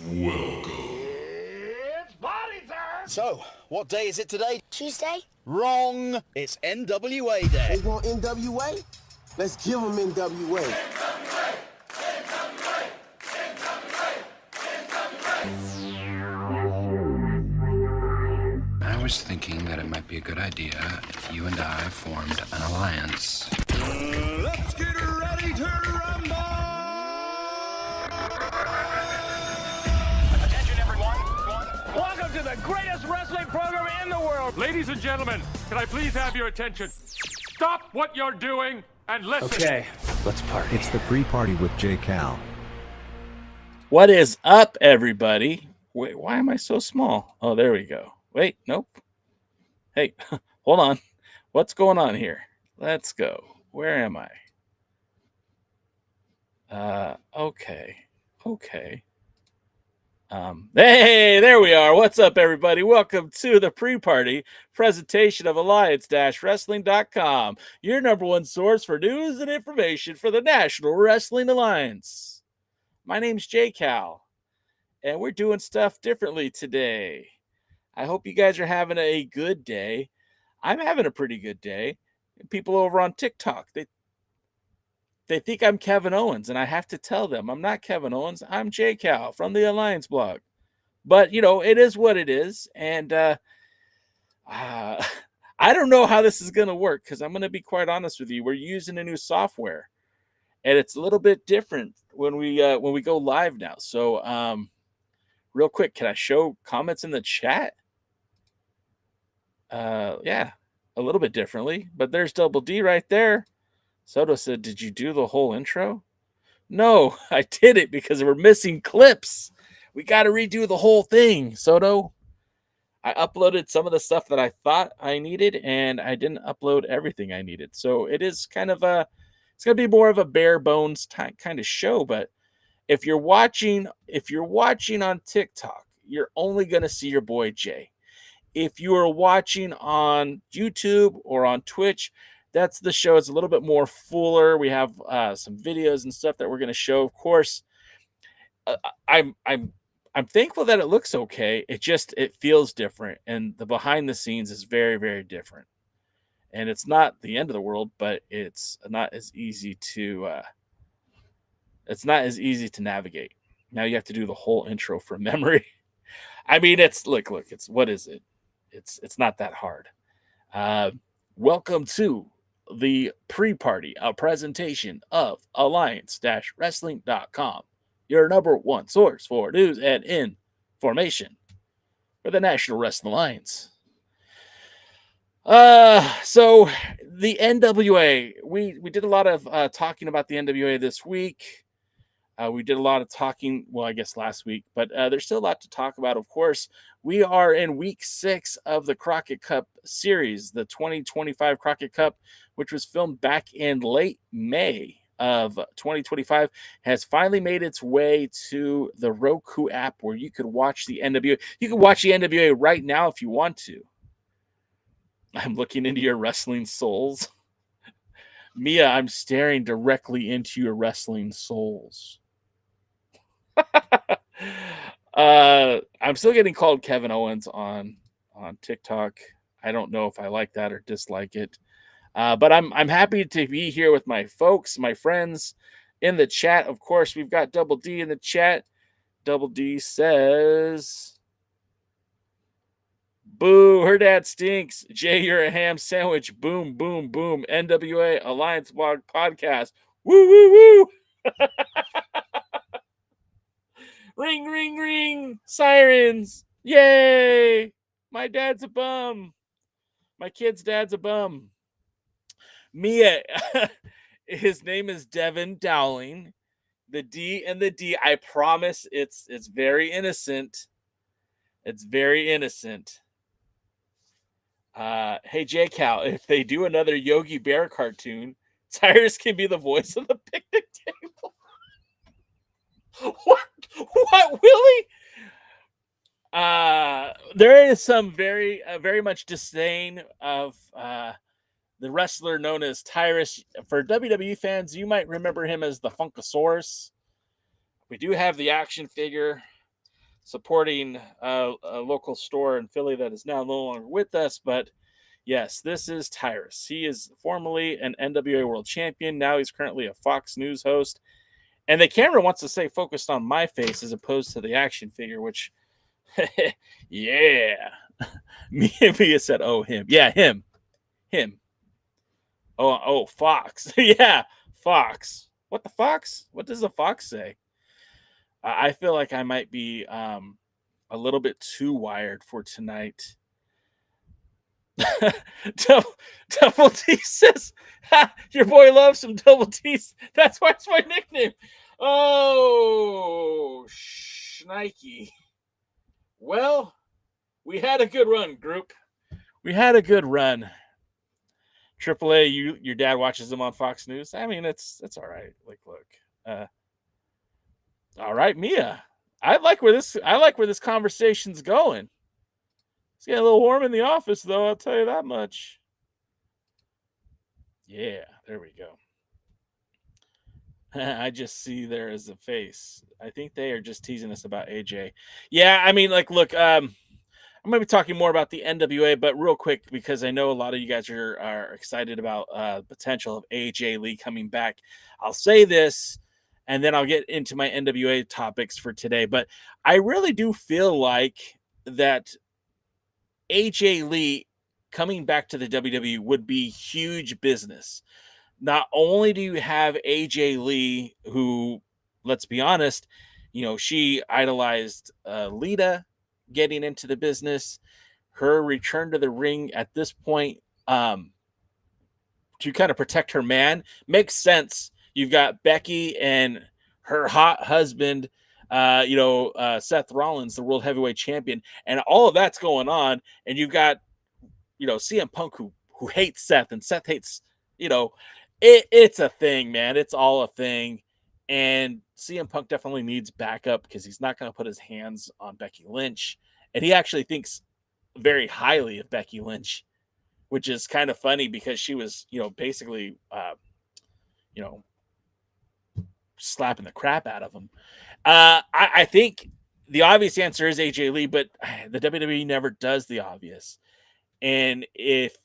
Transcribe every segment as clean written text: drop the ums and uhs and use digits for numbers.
Welcome. It's party time! So, what day is it today? Tuesday? Wrong. It's NWA Day. They want NWA? Let's give them NWA. I was thinking that it might be a good idea if you and I formed an alliance. Let's get ready to rumble! Attention, everyone. Welcome to the greatest wrestling program in the world. Ladies and gentlemen, can I please have your attention? Stop what you're doing and listen. Okay, let's party. It's the pre-party with J. Cal. What is up, everybody? Wait, why am I so small? Oh, there we go. Wait, nope. Hey, hold on. What's going on here? Let's go. Where am I? Okay. Hey, there we are. What's up, everybody? Welcome to the pre-party presentation of Alliance-Wrestling.com, your number one source for news and information for the National Wrestling Alliance. My name's J. Cal, and we're doing stuff differently today. I hope you guys are having a good day. I'm having a pretty good day. People over on TikTok, they think I'm Kevin Owens, and I have to tell them I'm not Kevin Owens. I'm J. Cal from the Alliance blog. But, you know, it is what it is. And I don't know how this is going to work because I'm going to be quite honest with you. We're using a new software, and it's a little bit different when we go live now. So real quick, can I show comments in the chat? Yeah, a little bit differently, but there's Double D right there. Soto said, did you do the whole intro? No, I did it because we're missing clips. We got to redo the whole thing, Soto. I uploaded some of the stuff that I thought I needed, and I didn't upload everything I needed. So it is kind of it's going to be more of a bare bones kind of show. But if you're watching on TikTok, you're only going to see your boy Jay. If you are watching on YouTube or on Twitch, that's the show. It's a little bit more fuller. We have some videos and stuff that we're going to show. Of course, I'm thankful that it looks okay. It feels different, and the behind the scenes is very, very different. And it's not the end of the world, but it's not as easy to navigate. Now you have to do the whole intro from memory. I mean, it's look, it's what is it? It's not that hard. Welcome to the pre-party, a presentation of Alliance-Wrestling.com, your number one source for news and information for the National Wrestling Alliance. So the NWA, we did a lot of talking about the NWA this week. We did a lot of talking, well, I guess last week, but there's still a lot to talk about. Of course, we are in week 6 of the Crockett Cup series, the 2025 Crockett Cup, which was filmed back in late May of 2025, has finally made its way to the Roku app where you could watch the NWA. You can watch the NWA right now if you want to. I'm looking into your wrestling souls. Mia, I'm staring directly into your wrestling souls. I'm still getting called Kevin Owens on TikTok. I don't know if I like that or dislike it. But I'm happy to be here with my folks, my friends in the chat. Of course, we've got Double D in the chat. Double D says, boo, her dad stinks. Jay, you're a ham sandwich. Boom, boom, boom. NWA Alliance Blog Podcast. Woo, woo, woo. Ring, ring, ring. Sirens. Yay. My dad's a bum. My kid's dad's a bum. Mia, his name is Devin Dowling. The D and the D, I promise it's very innocent. It's very innocent. Hey, J. Cal, if they do another Yogi Bear cartoon, Cyrus can be the voice of the picnic table. What, Willie? There is some very much disdain of the wrestler known as Tyrus. For WWE fans, you might remember him as the Funkasaurus. We do have the action figure. supporting a local store in Philly that is now no longer with us. But yes, this is Tyrus. He is formerly an NWA World Champion. Now he's currently a Fox News host. And the camera wants to say focused on my face as opposed to the action figure, which, yeah. Mia said, oh, him. Yeah, him. Oh, Fox. Yeah, Fox. What the Fox? What does the Fox say? I feel like I might be a little bit too wired for tonight. Double T says, your boy loves some Double T's. That's why it's my nickname. Oh, Schnikey. Well, we had a good run, group. We had a good run. AAA, your dad watches them on Fox News. I mean, it's all right. Like, look, all right, Mia. I like where this conversation's going. It's getting a little warm in the office, though. I'll tell you that much. Yeah, there we go. I just see there as a face. I think they are just teasing us about AJ. Yeah, I mean, like, look, I'm going to be talking more about the NWA, but real quick, because I know a lot of you guys are excited about the potential of AJ Lee coming back. I'll say this, and then I'll get into my NWA topics for today. But I really do feel like that AJ Lee coming back to the WWE would be huge business. Not only do you have AJ Lee, who, let's be honest, she idolized Lita getting into the business. Her return to the ring at this point to kind of protect her man makes sense. You've got Becky and her hot husband, Seth Rollins, the World Heavyweight Champion, and all of that's going on. And you've got, CM Punk who hates Seth, and Seth hates, it's a thing, man. It's all a thing. And CM Punk definitely needs backup because he's not going to put his hands on Becky Lynch. And he actually thinks very highly of Becky Lynch, which is kind of funny because she was, basically, slapping the crap out of him. I think the obvious answer is AJ Lee, but the WWE never does the obvious. And if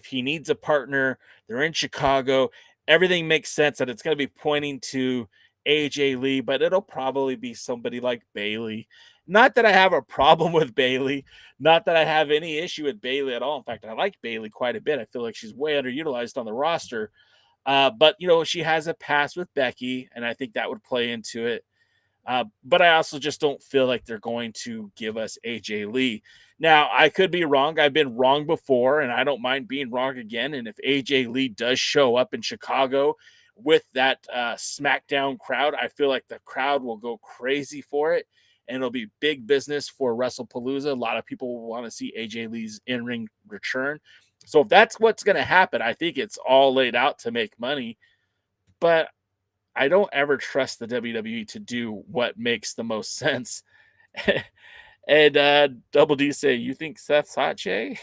he needs a partner, they're in Chicago. Everything makes sense that it's going to be pointing to AJ Lee, but it'll probably be somebody like Bayley. Not that I have a problem with Bayley. Not that I have any issue with Bayley at all. In fact, I like Bayley quite a bit. I feel like she's way underutilized on the roster. But, she has a past with Becky, and I think that would play into it. But I also just don't feel like they're going to give us AJ Lee. Now, I could be wrong. I've been wrong before, and I don't mind being wrong again. And if AJ Lee does show up in Chicago with that SmackDown crowd, I feel like the crowd will go crazy for it, and it'll be big business for WrestlePalooza. A lot of people will want to see AJ Lee's in-ring return. So if that's what's going to happen, I think it's all laid out to make money. But I don't ever trust the WWE to do what makes the most sense. And Double D say, you think Seth's hot, Jay?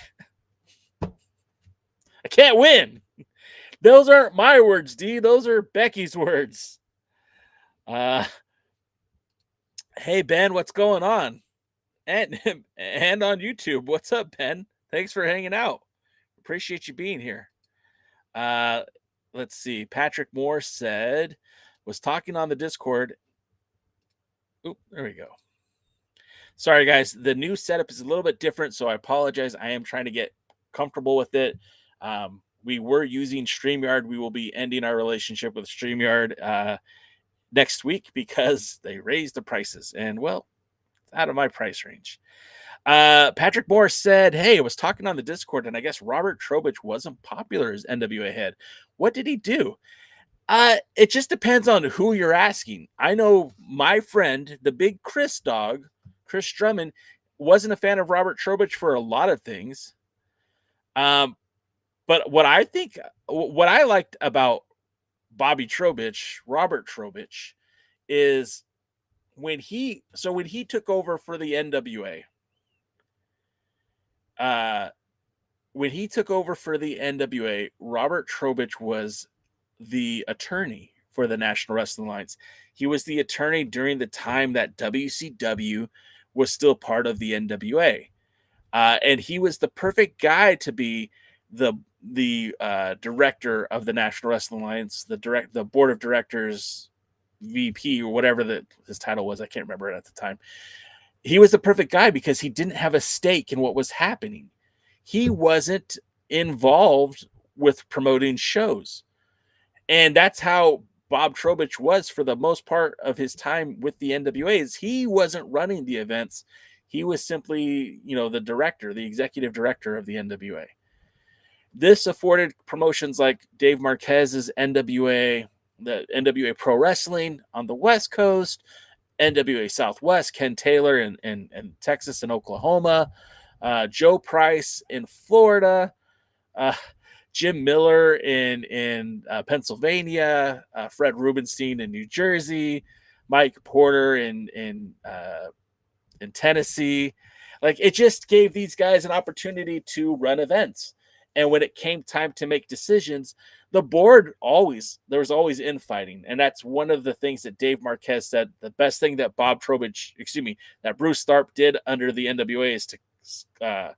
I can't win. Those aren't my words, D. Those are Becky's words. Hey, Ben, what's going on? And on YouTube, what's up, Ben? Thanks for hanging out. Appreciate you being here. Let's see. Patrick Moore said, was talking on the Discord. Oop, there we go. Sorry, guys. The new setup is a little bit different, so I apologize. I am trying to get comfortable with it. We were using StreamYard. We will be ending our relationship with StreamYard next week because they raised the prices. And, well, it's out of my price range. Patrick Moore said, hey, I was talking on the Discord, and I guess Robert Trowbridge wasn't popular as NWA head. What did he do? It just depends on who you're asking. I know my friend, the big Chris dog, Chris Drummond, wasn't a fan of Robert Trowbridge for a lot of things. But what I liked about Robert Trowbridge, is when he took over for the NWA. When he took over for the NWA, Robert Trowbridge was the attorney for the National Wrestling Alliance. He was the attorney during the time that WCW was still part of the NWA. And he was the perfect guy to be the director of the National Wrestling Alliance, the board of directors, VP, or whatever his title was. I can't remember it at the time. He was the perfect guy because he didn't have a stake in what was happening. He wasn't involved with promoting shows. And that's how Bob Trowbridge was for the most part of his time with the NWA. Is he wasn't running the events. He was simply, the director, the executive director of the NWA. This afforded promotions like Dave Marquez's NWA, the NWA Pro Wrestling on the West Coast, NWA Southwest, Ken Taylor in Texas and Oklahoma, Joe Price in Florida, Jim Miller in Pennsylvania, Fred Rubenstein in New Jersey, Mike Porter in Tennessee. Like, it just gave these guys an opportunity to run events. And when it came time to make decisions, the board there was always infighting. And that's one of the things that Dave Marquez said. The best thing that that Bruce Tharpe did under the NWA is to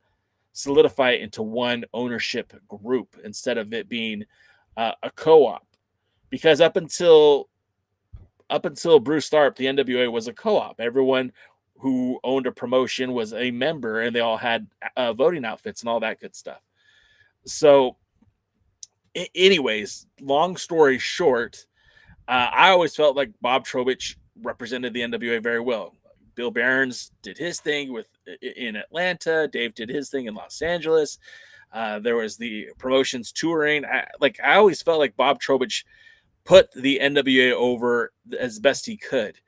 solidify it into one ownership group instead of it being a co-op. Because up until Bruce Tharpe, the NWA was a co-op. Everyone who owned a promotion was a member, and they all had voting outfits and all that good stuff. So anyways, long story short, I always felt like Bob Trowbridge represented the NWA very well. Bill Behrens did his thing in Atlanta. Dave did his thing in Los Angeles. There was the promotions touring. I always felt like Bob Trowbridge put the NWA over as best he could.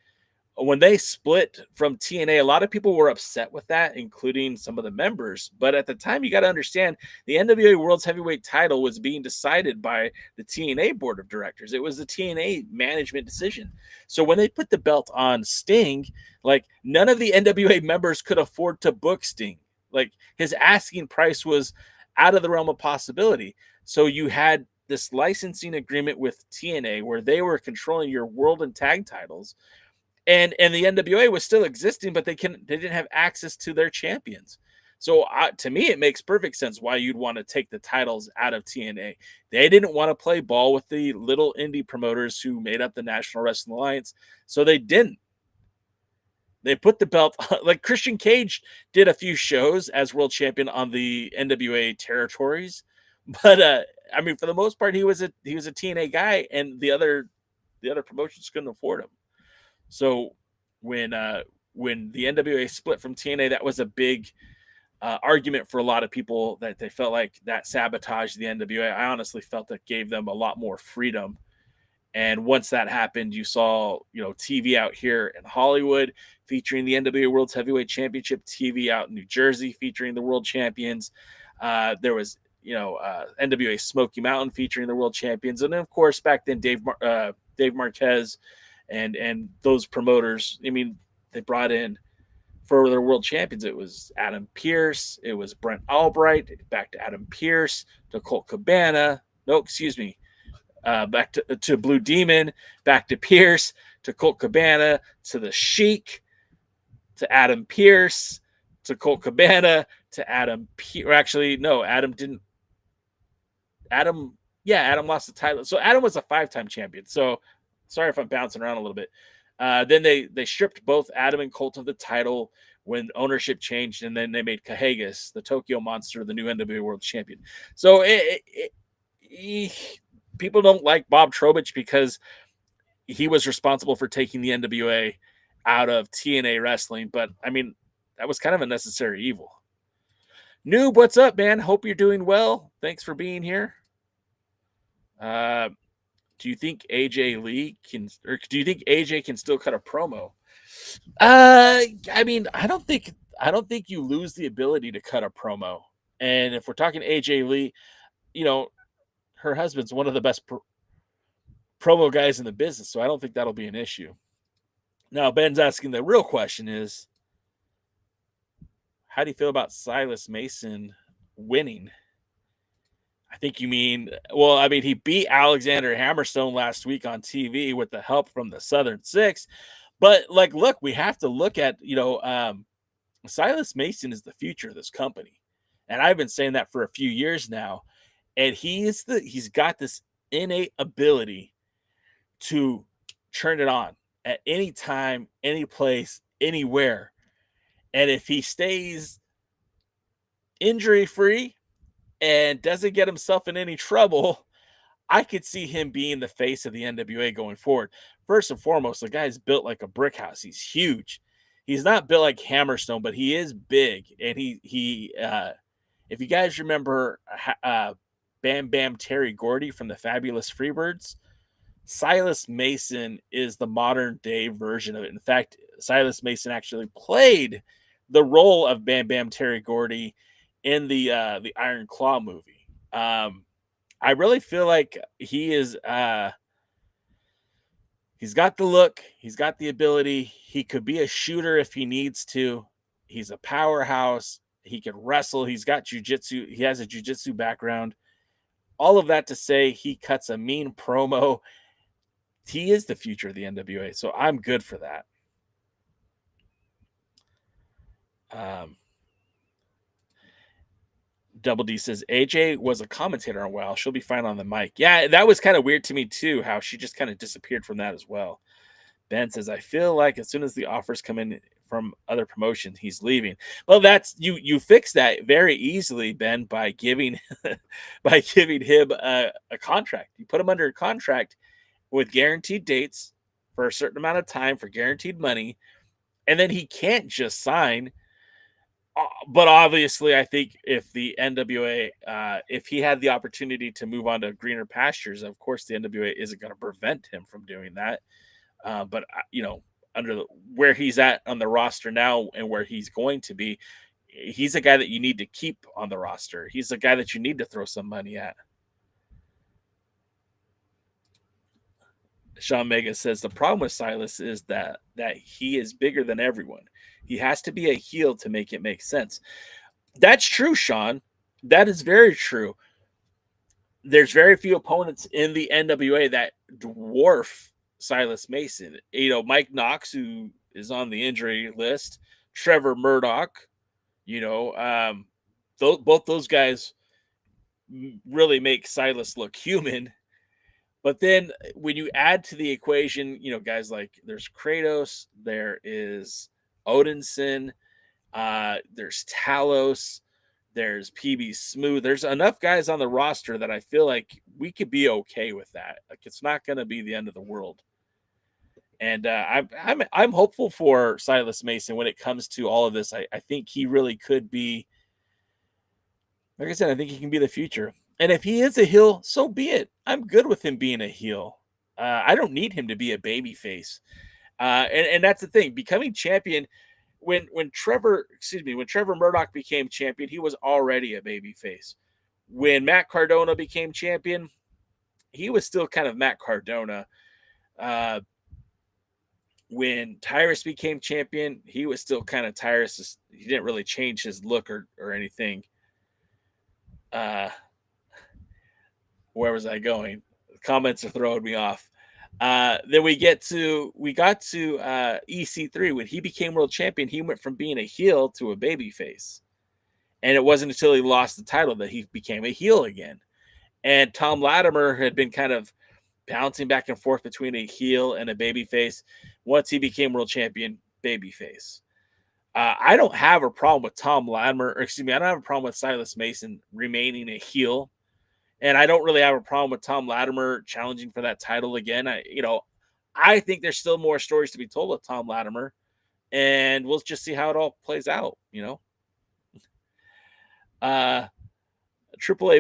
When they split from TNA, a lot of people were upset with that, including some of the members. But at the time, you got to understand, the NWA World's Heavyweight title was being decided by the TNA board of directors. It was the TNA management decision. So when they put the belt on Sting, none of the NWA members could afford to book Sting. His asking price was out of the realm of possibility. So you had this licensing agreement with TNA where they were controlling your world and tag titles. And the NWA was still existing, but they didn't have access to their champions. So to me, it makes perfect sense why you'd want to take the titles out of TNA. They didn't want to play ball with the little indie promoters who made up the National Wrestling Alliance, so they didn't. They put the belt like Christian Cage did a few shows as world champion on the NWA territories, but for the most part, he was a TNA guy, and the other promotions couldn't afford him. So when the NWA split from TNA, that was a big argument for a lot of people, that they felt like that sabotaged the NWA. I honestly felt that gave them a lot more freedom. And once that happened, you saw, TV out here in Hollywood featuring the NWA World's Heavyweight Championship, TV out in New Jersey featuring the world champions. There was, NWA Smoky Mountain featuring the world champions. And then, of course, back then, Dave Marquez and those promoters, they brought in for their world champions. It was Adam Pearce. It was Brent Albright, back to Adam Pearce, to Colt Cabana. No, excuse me. Back to Blue Demon, back to Pearce, to Colt Cabana, to the Sheik, to Adam Pearce, to Colt Cabana, to Adam Pearce. Actually, no, Adam didn't. Adam lost the title. So Adam was a 5-time champion. So sorry if I'm bouncing around a little bit. Then they stripped both Adam and Colt of the title when ownership changed, and then they made Cahagas, the Tokyo Monster, the new NWA World Champion. So people don't like Bob Trowbridge because he was responsible for taking the NWA out of TNA wrestling. But, that was kind of a necessary evil. Noob, what's up, man? Hope you're doing well. Thanks for being here. Do you think AJ can still cut a promo? I don't think you lose the ability to cut a promo. And if we're talking AJ Lee, her husband's one of the best promo guys in the business, so I don't think that'll be an issue. Now, Ben's asking the real question is, how do you feel about Silas Mason winning? I think you mean, he beat Alexander Hammerstone last week on TV with the help from the Southern Six. But, look, we have to look at, Silas Mason is the future of this company. And I've been saying that for a few years now. And he's got this innate ability to turn it on at any time, any place, anywhere. And if he stays injury free and doesn't get himself in any trouble, I could see him being the face of the NWA going forward. First and foremost, the guy's built like a brick house. He's huge. He's not built like Hammerstone, but he is big. And if you guys remember Bam Bam Terry Gordy from the Fabulous Freebirds, Silas Mason is the modern day version of it. In fact, Silas Mason actually played the role of Bam Bam Terry Gordy in the Iron Claw movie. I really feel like he is he's got the look, he's got the ability, he could be a shooter if he needs to. He's a powerhouse, he can wrestle, he's got jiu-jitsu, he has a jiu-jitsu background. All of that to say he cuts a mean promo. He is the future of the NWA, so I'm good for that. Double D says AJ was a commentator on WoW. She'll be fine on the mic. Yeah, that was kind of weird to me too, how she just kind of disappeared from that as well. Ben says, I feel like as soon as the offers come in from other promotions, he's leaving. Well, that's you fix that very easily, Ben, by giving him a contract. You put him under a contract with guaranteed dates for a certain amount of time for guaranteed money, and then he can't just sign. But obviously, I think if the NWA, if he had the opportunity to move on to greener pastures, of course, the NWA isn't going to prevent him from doing that. But under where he's at on the roster now and where he's going to be, he's a guy that you need to keep on the roster. He's a guy that you need to throw some money at. Sean Mega says the problem with Silas is that he is bigger than everyone. He has to be a heel to make it make sense. That's true, Sean. That is very true. There's very few opponents in the NWA that dwarf Silas Mason. Mike Knox, who is on the injury list, Trevor Murdoch, both those guys really make Silas look human. But then when you add to the equation, guys like there's Kratos, there is Odinson, there's Talos, there's PB Smooth. There's enough guys on the roster that I feel like we could be okay with that. Like it's not going to be the end of the world. And I'm hopeful for Silas Mason when it comes to all of this. I think he really could be. Like I said, I think he can be the future. And if he is a heel, so be it. I'm good with him being a heel. I don't need him to be a baby face. And that's the thing. Becoming champion, when Trevor Murdoch became champion, he was already a baby face. When Matt Cardona became champion, he was still kind of Matt Cardona. When Tyrus became champion, he was still kind of Tyrus. He didn't really change his look or anything. Where was I going? The comments are throwing me off. Then we got to EC3. When he became world champion, he went from being a heel to a baby face. And it wasn't until he lost the title that he became a heel again. And Tom Latimer had been kind of bouncing back and forth between a heel and a baby face. Once he became world champion, baby face. I don't have a problem with Tom Latimer, I don't have a problem with Silas Mason remaining a heel. And I don't really have a problem with Tom Latimer challenging for that title again. I think there's still more stories to be told with Tom Latimer, and we'll just see how it all plays out. AAA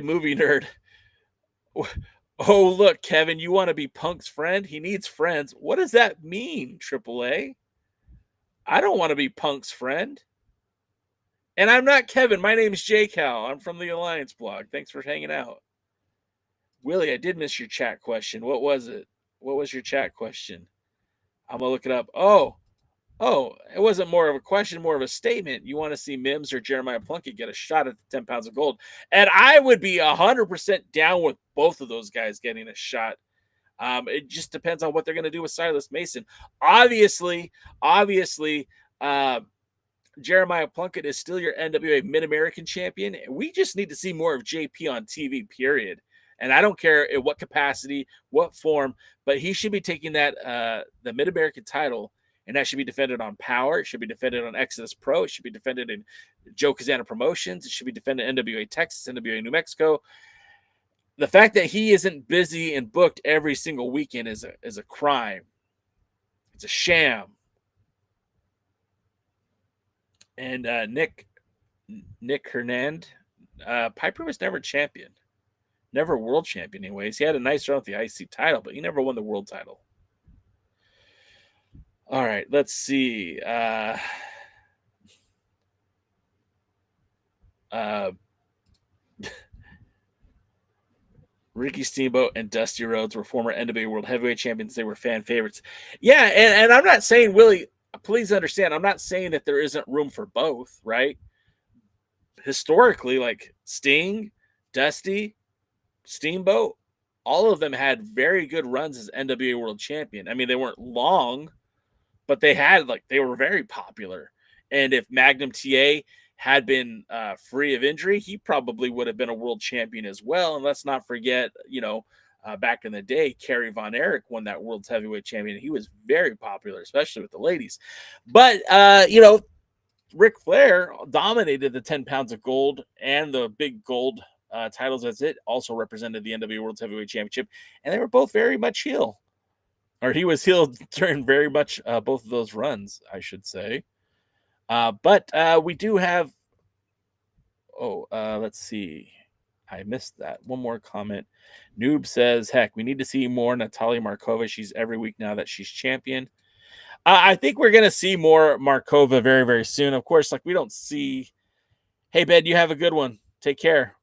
movie nerd. Oh, look, Kevin, you want to be Punk's friend? He needs friends. What does that mean, AAA? I don't want to be Punk's friend. And I'm not Kevin. My name's J-Cal. I'm from the Alliance blog. Thanks for hanging out. Willie, I did miss your chat question. What was it? What was your chat question? I'm going to look it up. Oh, it wasn't more of a question, more of a statement. You want to see Mims or Jeremiah Plunkett get a shot at the 10 pounds of gold. And I would be 100% down with both of those guys getting a shot. It just depends on what they're going to do with Silas Mason. Obviously, Jeremiah Plunkett is still your NWA Mid-American champion. We just need to see more of JP on TV, period. And I don't care in what capacity, what form, but he should be taking that the Mid-American title, and that should be defended on Power. It should be defended on Exodus Pro. It should be defended in Joe Kazana Promotions. It should be defended in NWA Texas, NWA New Mexico. The fact that he isn't busy and booked every single weekend is a crime. It's a sham. And Nick Hernand, Piper was never champion, never world champion. Anyways, he had a nice run with the IC title, but he never won the world title. All right, let's see. Ricky Steamboat and Dusty Rhodes were former NWA World Heavyweight Champions. They were fan favorites. Yeah, and I'm not saying, Willie, please understand, I'm not saying that there isn't room for both, right? Historically, like Sting, Dusty, Steamboat, all of them had very good runs as NWA World Champion. I mean, they weren't long, but they were very popular. And if Magnum TA had been free of injury, he probably would have been a world champion as well. And let's not forget, back in the day, Kerry Von Erich won that world's heavyweight champion. He was very popular, especially with the ladies. But, Ric Flair dominated the 10 pounds of gold and the big gold titles as it also represented the NWA World Heavyweight Championship. And they were both very much heel. Or he was heel during very much both of those runs, I should say. But we do have, let's see. I missed that. One more comment. Noob says, heck, we need to see more Natalia Markova. She's every week now that she's champion. I think we're going to see more Markova very, very soon. Of course, we don't see, hey, Ben, you have a good one. Take care.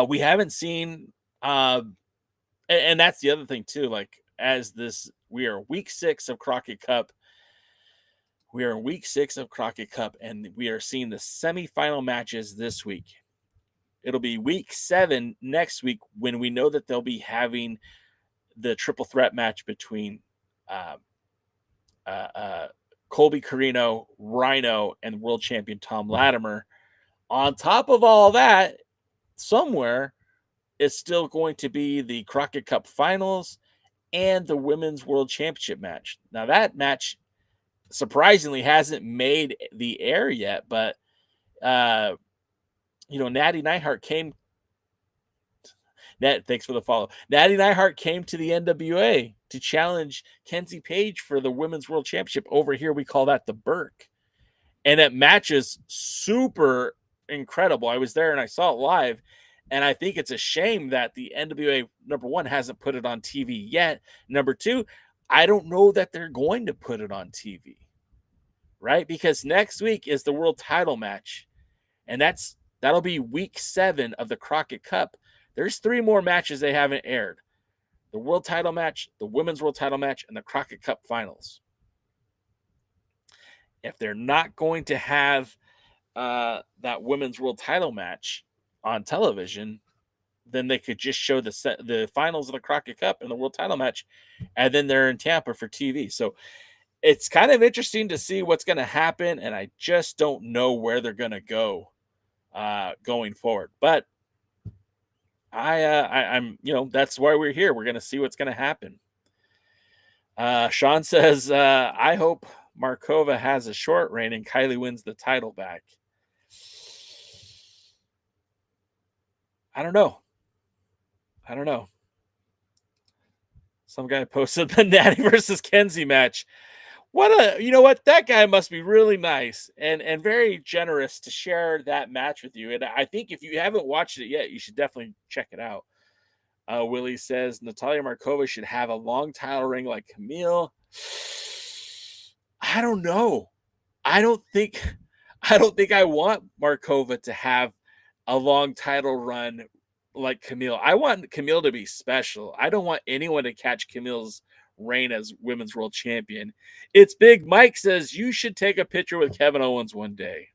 We haven't seen, and that's the other thing too, we are week 6 of Crockett Cup. We are in week 6 of Crockett Cup, and we are seeing the semifinal matches this week. It'll be week 7 next week when we know that they'll be having the triple threat match between Colby Corino, Rhino, and world champion Tom Latimer. On top of all that, somewhere is still going to be the Crockett Cup finals and the Women's World Championship match. Now, that match surprisingly hasn't made the air yet, but Natty Neidhart came. Thanks for the follow. Natty Neidhart came to the NWA to challenge Kenzie Page for the Women's World Championship. Over here, we call that the Burke. And that match is super incredible. I was there and I saw it live. And I think it's a shame that the NWA, number one, hasn't put it on TV yet. Number two, I don't know that they're going to put it on TV, right? Because next week is the world title match. And that'll be week 7 of the Crockett Cup. There's 3 more matches they haven't aired. The world title match, the women's world title match, and the Crockett Cup finals. If they're not going to have that women's world title match on television, then they could just show the finals of the Crockett Cup and the world title match, and then they're in Tampa for TV. So it's kind of interesting to see what's going to happen, and I just don't know where they're going to go going forward. But I'm that's why we're here. We're going to see what's going to happen. Sean says, I hope Markova has a short reign and Kylie wins the title back. I don't know. Some guy posted the Natty versus Kenzie match. That guy must be really nice and very generous to share that match with you. And I think if you haven't watched it yet, you should definitely check it out. Willie says Natalia Markova should have a long title reign like Camille. I don't know. I don't think I want Markova to have a long title run like Camille. I want Camille to be special. I don't want anyone to catch Camille's reign as women's world champion. It's Big Mike says you should take a picture with Kevin Owens one day.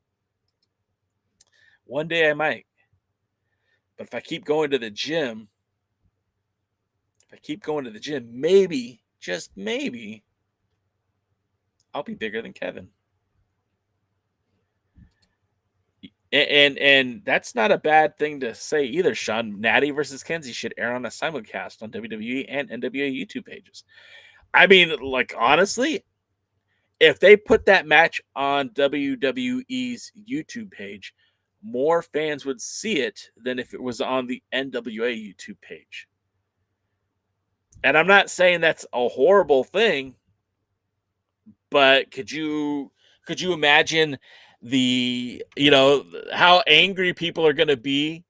One day I might. But if I keep going to the gym, maybe, just maybe, I'll be bigger than Kevin. And that's not a bad thing to say either, Sean. Natty versus Kenzie should air on a simulcast on WWE and NWA YouTube pages. I mean, like, honestly, if they put that match on WWE's YouTube page, more fans would see it than if it was on the NWA YouTube page. And I'm not saying that's a horrible thing, but could you imagine how angry people are going to be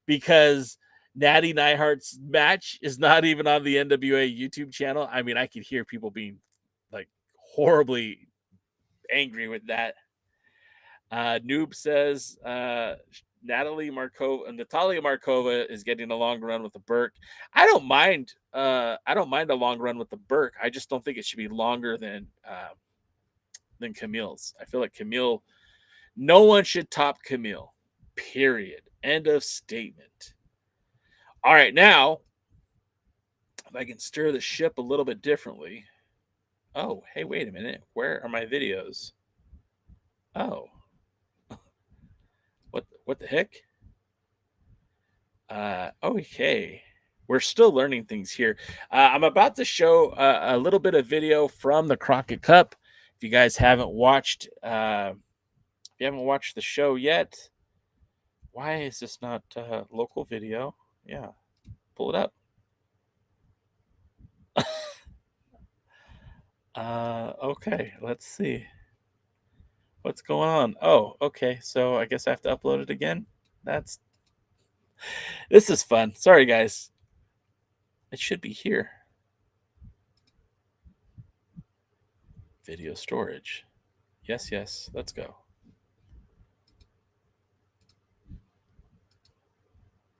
because Natty Neidhart's match is not even on the NWA YouTube channel? I mean, I could hear people being like horribly angry with that. Noob says Natalia Markova is getting a long run with the Burke. I don't mind a long run with the Burke. I just don't think it should be longer than Camille's. I feel like no one should top Camille. Period. End of statement. All right, now if I can stir the ship a little bit differently. Oh, hey, wait a minute. Where are my videos? Oh. What the heck? Okay. We're still learning things here. I'm about to show a little bit of video from the Crockett Cup. If you guys haven't watched the show yet, why is this not local video? Yeah, pull it up. Okay, let's see. What's going on? Oh, okay. So I guess I have to upload it again. This is fun. Sorry, guys. It should be here. Video storage. Yes. Let's go.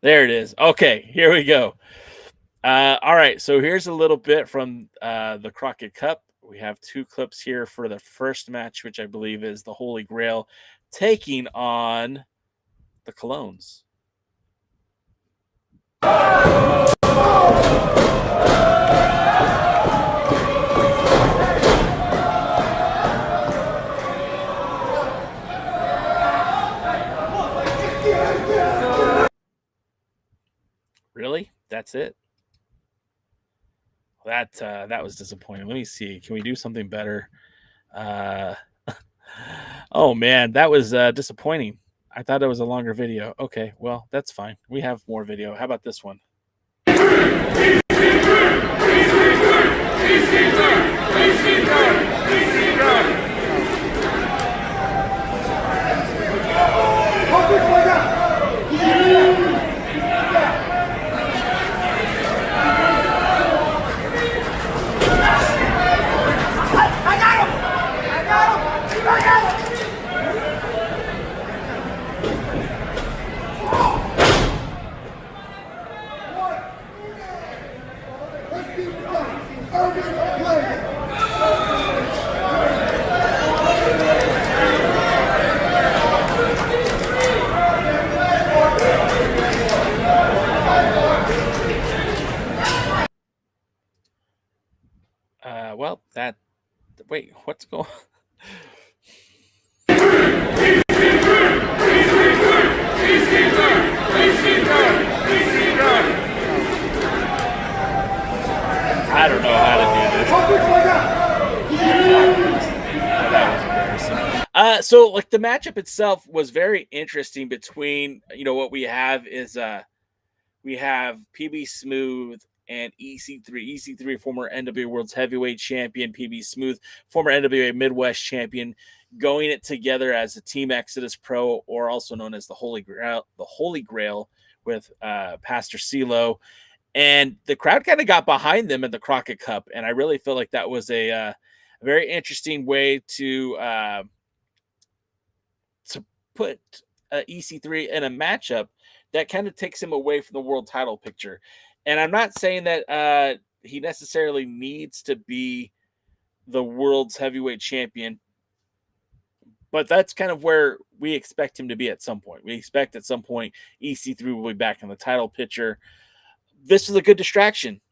There it is. Okay, here we go. All right, so here's a little bit from the Crockett Cup. We have 2 clips here for the first match, which I believe is the Holy Grail taking on the Colognes. Really? That's it? That was disappointing. Let me see. Can we do something better? Oh man, that was disappointing. I thought it was a longer video. Okay, well, that's fine. We have more video. How about this one? Well, wait, what's going on? I don't know how to do this. That was embarrassing. So like the matchup itself was very interesting between, what we have is we have PB Smooth and EC3. EC3, former NWA World's Heavyweight Champion, PB Smooth, former NWA Midwest Champion, going it together as a Team Exodus Pro, or also known as the Holy Grail with Pastor CeeLo. And the crowd kind of got behind them in the Crockett Cup, and I really feel like that was a very interesting way to put EC3 in a matchup that kind of takes him away from the world title picture. And I'm not saying that he necessarily needs to be the world's heavyweight champion, but that's kind of where we expect him to be at some point. We expect at some point EC3 will be back in the title picture. This is a good distraction.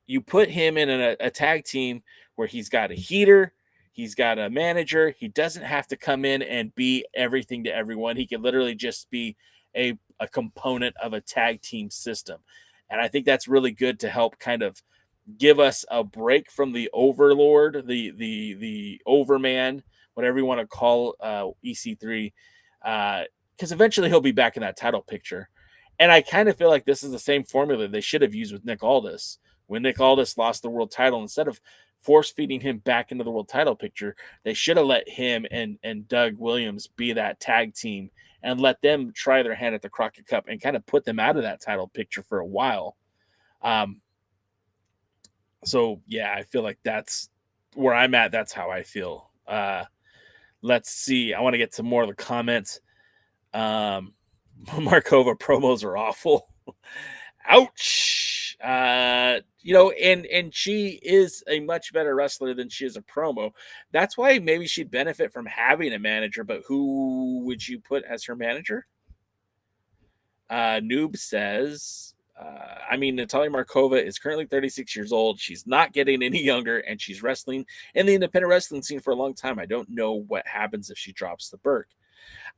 You put him in a tag team where he's got a heater, He's got a manager. He doesn't have to come in and be everything to everyone. He can literally just be a component of a tag team system. And I think that's really good to help kind of give us a break from the overlord, the overman, whatever you want to call EC3, because eventually he'll be back in that title picture. And I kind of feel like this is the same formula they should have used with Nick Aldis. When Nick Aldis lost the world title, instead of force feeding him back into the world title picture, they should have let him and Doug Williams be that tag team and let them try their hand at the Crockett Cup and kind of put them out of that title picture for a while. So yeah, I feel like that's where I'm at. That's how I feel. Let's see. I want to get to more of the comments. Markova promos are awful. Ouch. And she is a much better wrestler than she is a promo. That's why maybe she'd benefit from having a manager, but who would you put as her manager? Noob says, Natalia Markova is currently 36 years old. She's not getting any younger, and she's wrestling in the independent wrestling scene for a long time. I don't know what happens if she drops the Burke.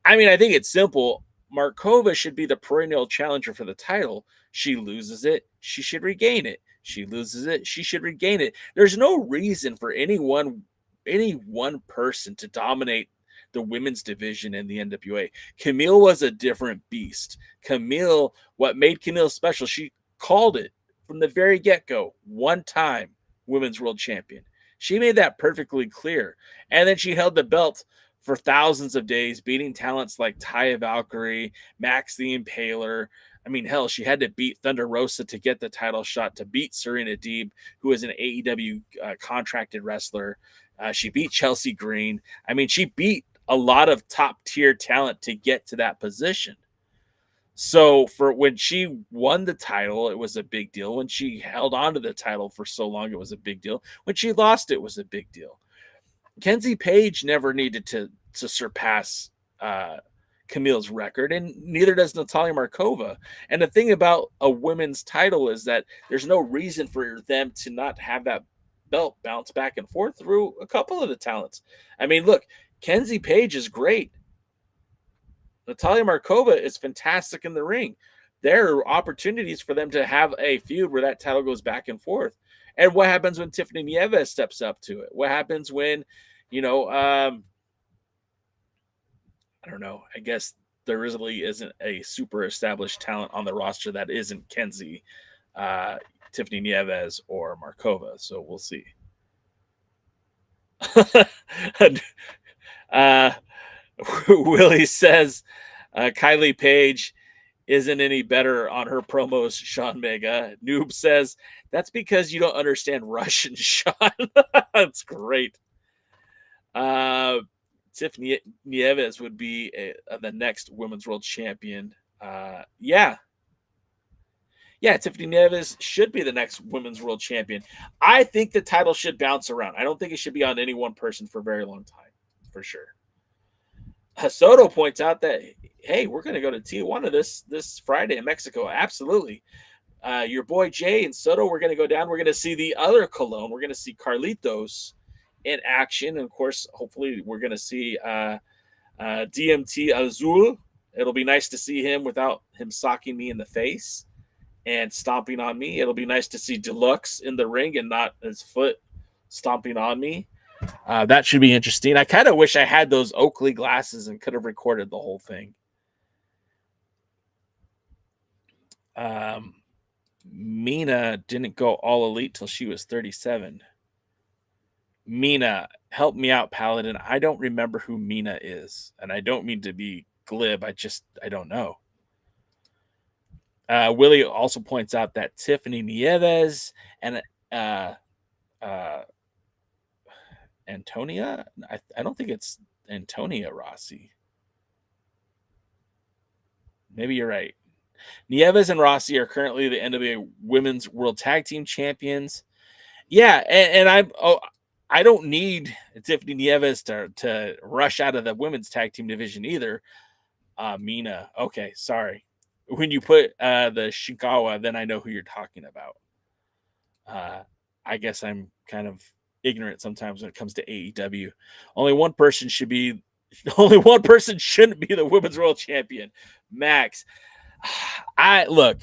I think it's simple. Markova should be the perennial challenger for the title. She loses it, she should regain it. She loses it, she should regain it. There's no reason for any one person to dominate the women's division in the NWA. Camille was a different beast. Camille, what made Camille special, she called it from the very get-go. One time women's world champion. She made that perfectly clear. And then she held the belt for thousands of days, beating talents like Taya Valkyrie, Max the Impaler. Hell, she had to beat Thunder Rosa to get the title shot, to beat Serena Deeb, who is an AEW contracted wrestler. She beat Chelsea Green. She beat a lot of top-tier talent to get to that position. So for when she won the title, it was a big deal. When she held on to the title for so long, it was a big deal. When she lost, it was a big deal. Kenzie Page never needed to surpass Camille's record, and neither does Natalia Markova. And the thing about a women's title is that there's no reason for them to not have that belt bounce back and forth through a couple of the talents. Look, Kenzie Page is great. Natalia Markova is fantastic in the ring. There are opportunities for them to have a feud where that title goes back and forth. And what happens when Tiffany Nieves steps up to it? What happens when, I don't know. I guess there really isn't a super established talent on the roster that isn't Kenzie, Tiffany Nieves, or Markova. So we'll see. Willie says Kylie Page isn't any better on her promos, Sean Mega. Noob says, that's because you don't understand Russian, Sean. That's great. Tiffany Nieves would be the next women's world champion. Yeah, Tiffany Nieves should be the next women's world champion. I think the title should bounce around. I don't think it should be on any one person for a very long time, for sure. Soto points out that, hey, we're going to go to Tijuana this Friday in Mexico. Absolutely. Your boy Jay and Soto, we're going to go down. We're going to see the other Colón. We're going to see Carlitos in action. And, of course, hopefully we're going to see DMT Azul. It'll be nice to see him without him socking me in the face and stomping on me. It'll be nice to see Deluxe in the ring and not his foot stomping on me. That should be interesting. I kind of wish I had those Oakley glasses and could have recorded the whole thing. Mina didn't go all elite till she was 37. Mina, help me out, Paladin. I don't remember who Mina is, and I don't mean to be glib. I don't know. Willie also points out that Tiffany Nieves and Antonia? I don't think it's Antonia Rossi. Maybe you're right. Nieves and Rossi are currently the NWA Women's World Tag Team Champions. Yeah, and I don't need Tiffany Nieves to rush out of the women's tag team division either. Mina. Okay, sorry. When you put the Shinkawa, then I know who you're talking about. I guess I'm kind of ignorant sometimes when it comes to AEW. Only one person shouldn't be the women's world champion. Max.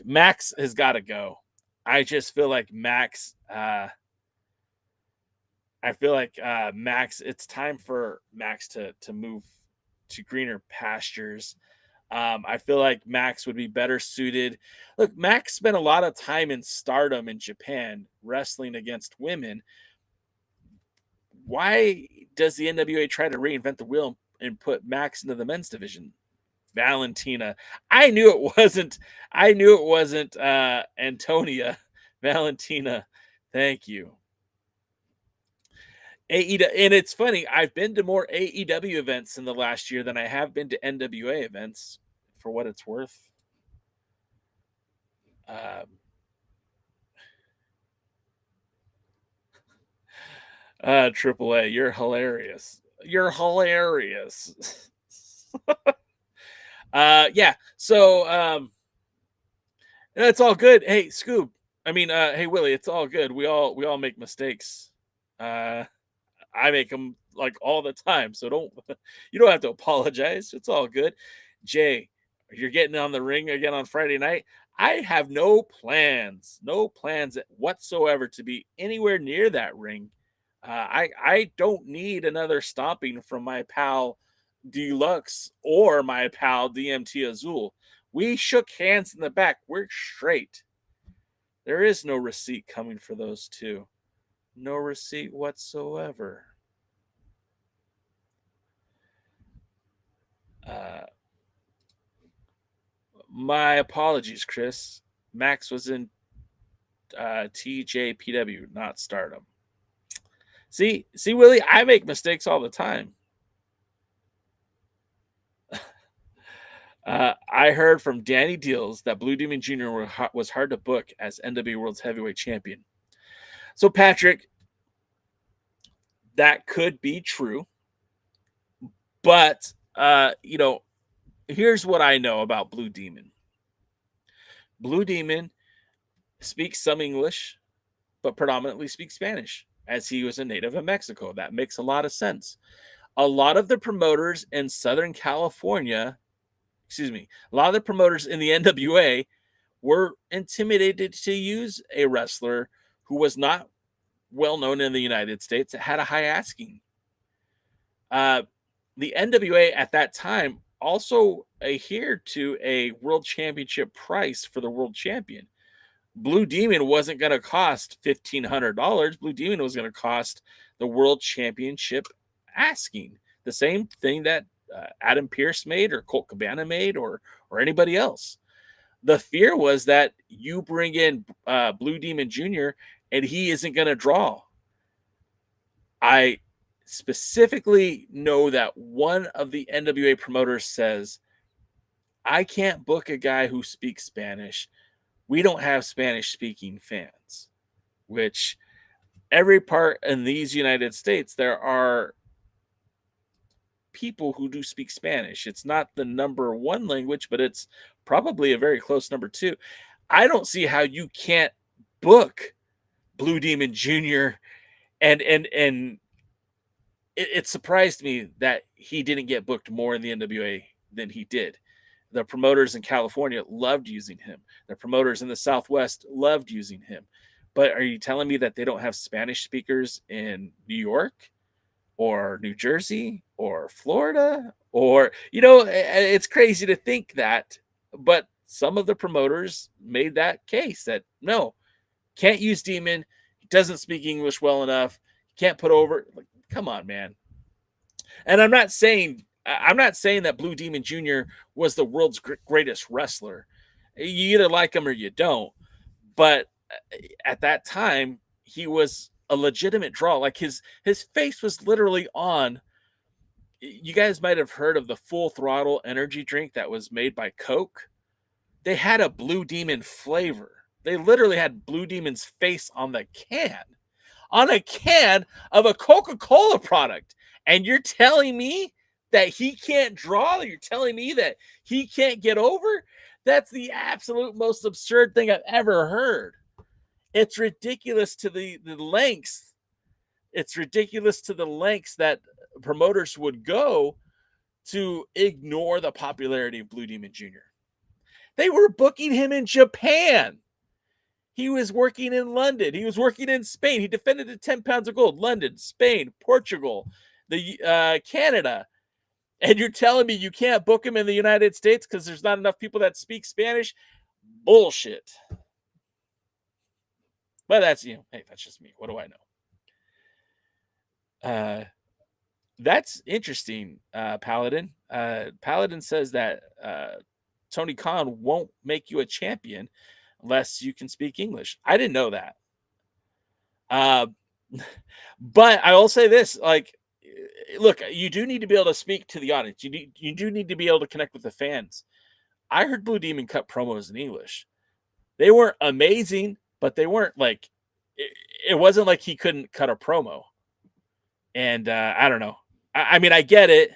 Max has got to go. I just feel like Max. Max. It's time for Max to move to greener pastures. I feel like Max would be better suited. Look, Max spent a lot of time in Stardom in Japan wrestling against women. Why does the NWA try to reinvent the wheel and put Max into the men's division? Valentina. I knew it wasn't Antonia. Valentina. Thank you. AEW, and it's funny, I've been to more AEW events in the last year than I have been to NWA events, for what it's worth. AAA, you're hilarious. You're hilarious. Yeah. So it's all good. Hey, Scoob. Hey Willie, it's all good. We all make mistakes. I make them like all the time. So you don't have to apologize. It's all good. Jay, you're getting on the ring again on Friday night. I have no plans whatsoever to be anywhere near that ring. I don't need another stomping from my pal Deluxe or my pal DMT Azul. We shook hands in the back. We're straight. There is no receipt coming for those two. No receipt whatsoever. My apologies, Chris. Max was in TJPW, not Stardom. See, Willie, I make mistakes all the time. I heard from Danny Deals that Blue Demon Jr. was hard to book as NWA World's Heavyweight Champion. So, Patrick, that could be true. But, here's what I know about Blue Demon. Blue Demon speaks some English, but predominantly speaks Spanish, as he was a native of Mexico. That makes a lot of sense. A lot of the promoters in Southern California, a lot of the promoters in the NWA were intimidated to use a wrestler who was not well known in the United States, that had a high asking. The NWA at that time also adhered to a world championship price for the world champion. Blue Demon wasn't going to cost $1,500. Blue Demon was going to cost the world championship asking. The same thing that Adam Pearce made, or Colt Cabana made, or anybody else. The fear was that you bring in Blue Demon Jr. and he isn't going to draw. I specifically know that one of the NWA promoters says, I can't book a guy who speaks Spanish. We don't have Spanish-speaking fans, which every part in these United States, there are people who do speak Spanish. It's not the number one language, but it's probably a very close number two. I don't see how you can't book Blue Demon Jr. and it surprised me that he didn't get booked more in the NWA than he did. The promoters in California loved using him. The promoters in the Southwest loved using him. But are you telling me that they don't have Spanish speakers in New York or New Jersey or Florida? Or, it's crazy to think that. But some of the promoters made that case that, no, can't use Demon. He doesn't speak English well enough. Can't put over. Like, come on, man. And I'm not saying that Blue Demon Jr. was the world's greatest wrestler. You either like him or you don't. But at that time, he was a legitimate draw. Like his face was literally on. You guys might have heard of the Full Throttle energy drink that was made by Coke. They had a Blue Demon flavor. They literally had Blue Demon's face on the can. On a can of a Coca-Cola product. And you're telling me that he can't draw? You're telling me that he can't get over? That's the absolute most absurd thing I've ever heard. It's ridiculous to the lengths. it's ridiculous to the lengths that promoters would go to ignore the popularity of Blue Demon Jr. They were booking him in Japan. He was working in London. He was working in Spain. He defended the 10 pounds of gold. London, Spain, Portugal, the Canada. And you're telling me you can't book him in the United States because there's not enough people that speak Spanish? Bullshit. But that's, hey, that's just me. What do I know? That's interesting, Paladin. Paladin says that Tony Khan won't make you a champion unless you can speak English. I didn't know that. But I will say this, like, look, you do need to be able to speak to the audience. You do need to be able to connect with the fans. I heard Blue Demon cut promos in English. They weren't amazing, but they weren't like, it wasn't like he couldn't cut a promo. And I don't know. I mean, I get it,